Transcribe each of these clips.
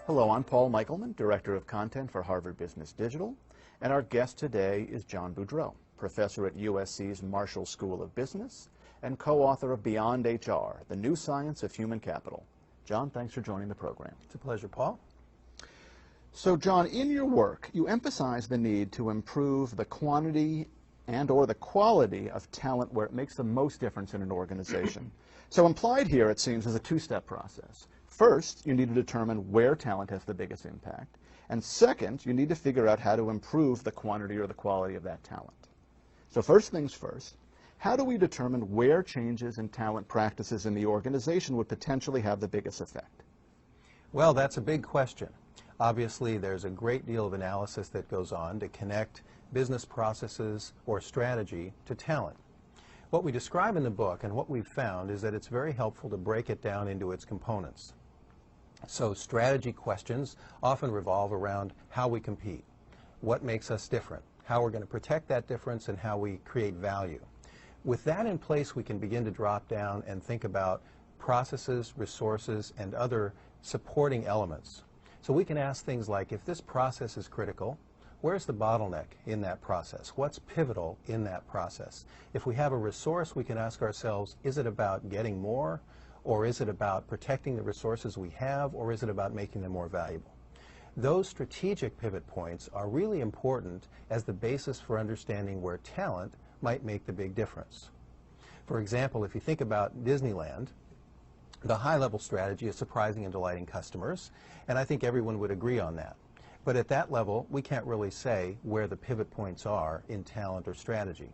Hello, I'm Paul Michelman, Director of Content for Harvard Business Digital, and our guest today is John Boudreau, Professor at USC's Marshall School of Business and co-author of Beyond HR, The New Science of Human Capital. John, thanks for joining the program. It's a pleasure, Paul. So, John, in your work, you emphasize the need to improve the quantity and/or the quality of talent where it makes the most difference in an organization. So implied here, it seems, is a two-step process. First, you need to determine where talent has the biggest impact. And second, you need to figure out how to improve the quantity or the quality of that talent. So first things first, how do we determine where changes in talent practices in the organization would potentially have the biggest effect? Well, that's a big question. Obviously, there's a great deal of analysis that goes on to connect business processes or strategy to talent. What we describe in the book and what we've found is that it's very helpful to break it down into its components. So strategy questions often revolve around how we compete, what makes us different, how we're going to protect that difference, and how we create value. With that in place, we can begin to drop down and think about processes, resources, and other supporting elements. So we can ask things like, if this process is critical, where's the bottleneck in that process? What's pivotal in that process? If we have a resource, we can ask ourselves, is it about getting more, or is it about protecting the resources we have, or is it about making them more valuable? Those strategic pivot points are really important as the basis for understanding where talent might make the big difference. For example, if you think about Disneyland, the high-level strategy is surprising and delighting customers, and I think everyone would agree on that. But at that level, we can't really say where the pivot points are in talent or strategy.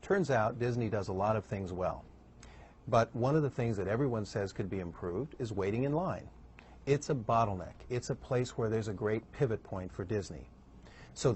Turns out Disney does a lot of things well. But one of the things that everyone says could be improved is waiting in line. It's a bottleneck. It's a place where there's a great pivot point for Disney. So